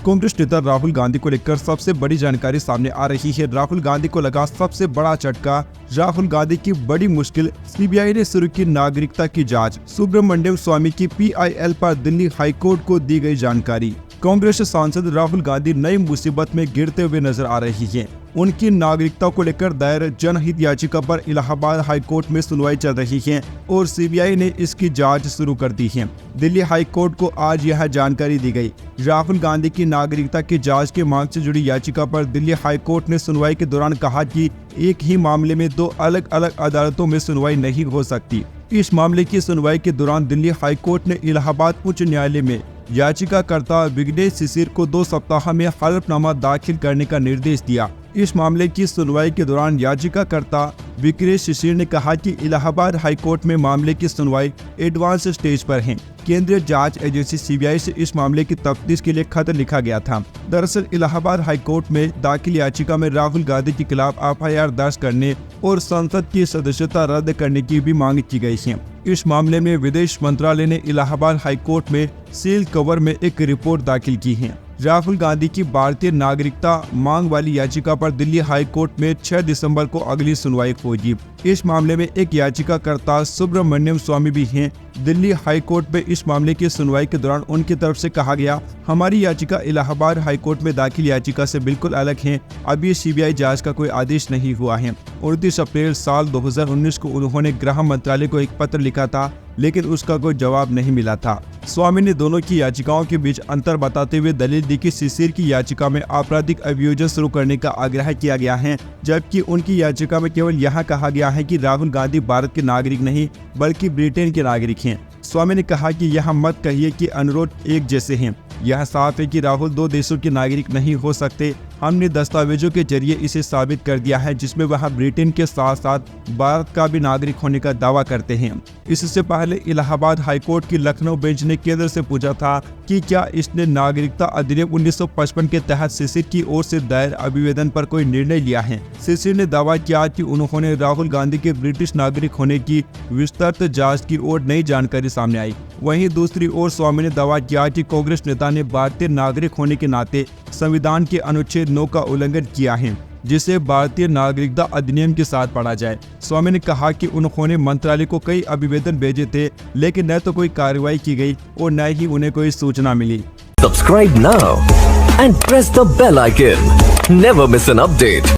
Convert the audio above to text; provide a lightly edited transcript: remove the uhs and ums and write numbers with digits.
कांग्रेस नेता राहुल गांधी को लेकर सबसे बड़ी जानकारी सामने आ रही है। राहुल गांधी को लगा सबसे बड़ा झटका। राहुल गांधी की बड़ी मुश्किल, सीबीआई ने शुरू की नागरिकता की जांच। सुब्रमण्यम स्वामी की पीआईएल पर दिल्ली हाईकोर्ट को दी गई जानकारी। कांग्रेस सांसद राहुल गांधी नई मुसीबत में गिरते हुए नजर आ रही हैं। उनकी नागरिकता को लेकर दायर जनहित याचिका पर इलाहाबाद हाईकोर्ट में सुनवाई चल रही है और सीबीआई ने इसकी जांच शुरू कर दी है। दिल्ली हाईकोर्ट को आज यह जानकारी दी गई। राहुल गांधी की नागरिकता की जांच के मांग से जुड़ी याचिका पर दिल्ली हाईकोर्ट ने सुनवाई के दौरान कहा कि एक ही मामले में दो अलग अलग अदालतों में सुनवाई नहीं हो सकती। इस मामले की सुनवाई के दौरान दिल्ली हाईकोर्ट ने इलाहाबाद उच्च न्यायालय में याचिकाकर्ता विघ्नेश शिशिर को 2 सप्ताह में हलफनामा दाखिल करने का निर्देश दिया। इस मामले की सुनवाई के दौरान याचिकाकर्ता विघ्नेश शिशिर ने कहा कि इलाहाबाद हाईकोर्ट में मामले की सुनवाई एडवांस स्टेज पर है। केंद्रीय जांच एजेंसी सीबीआई से इस मामले की तफ्तीश के लिए खत लिखा गया था। दरअसल इलाहाबाद हाईकोर्ट में दाखिल याचिका में राहुल गांधी के खिलाफ एफआईआर दर्ज करने और संसद की सदस्यता रद्द करने की भी मांग की गई है। इस मामले में विदेश मंत्रालय ने इलाहाबाद हाईकोर्ट में सील कवर में एक रिपोर्ट दाखिल की है। राहुल गांधी की भारतीय नागरिकता मांग वाली याचिका पर दिल्ली हाईकोर्ट में 6 दिसंबर को अगली सुनवाई होगी। इस मामले में एक याचिकाकर्ता सुब्रमण्यम स्वामी भी हैं। दिल्ली हाईकोर्ट में इस मामले की सुनवाई के दौरान उनकी तरफ से कहा गया, हमारी याचिका इलाहाबाद हाईकोर्ट में दाखिल याचिका से बिल्कुल अलग है। अभी सीबीआई जांच का कोई आदेश नहीं हुआ है। 29 अप्रैल साल 2019 को उन्होंने गृह मंत्रालय को एक पत्र लिखा था, लेकिन उसका कोई जवाब नहीं मिला था। स्वामी ने दोनों की याचिकाओं के बीच अंतर बताते हुए दलील दी कि शिशिर की याचिका में आपराधिक अभियोजन शुरू करने का आग्रह किया गया है, जबकि उनकी याचिका में केवल यह कहा गया है कि राहुल गांधी भारत के नागरिक नहीं बल्कि ब्रिटेन के नागरिक हैं। स्वामी ने कहा कि यह मत कहिए कि अनुरोध एक जैसे हैं। यह साफ है कि राहुल 2 देशों के नागरिक नहीं हो सकते। हमने दस्तावेजों के जरिए इसे साबित कर दिया है, जिसमें वह ब्रिटेन के साथ साथ भारत का भी नागरिक होने का दावा करते हैं। इससे पहले इलाहाबाद हाईकोर्ट की लखनऊ बेंच ने केंद्र से पूछा था कि क्या इसने नागरिकता अधिनियम 1955 के तहत शिशिर की ओर से दायर अभिवेदन पर कोई निर्णय लिया है। शिशिर ने दावा किया कि उन्होंने राहुल गांधी के ब्रिटिश नागरिक होने की विस्तृत जांच की ओर नई जानकारी सामने आई। वहीं दूसरी ओर स्वामी ने दावा किया कि कांग्रेस नेता ने भारतीय नागरिक होने के नाते संविधान के अनुच्छेद 9 का उल्लंघन किया है, जिसे भारतीय नागरिकता अधिनियम के साथ पढ़ा जाए। स्वामी ने कहा कि उन्होंने मंत्रालय को कई अभिवेदन भेजे थे, लेकिन न तो कोई कार्रवाई की गई और न ही उन्हें कोई सूचना मिली। Subscribe now and press the bell icon. Never miss an update.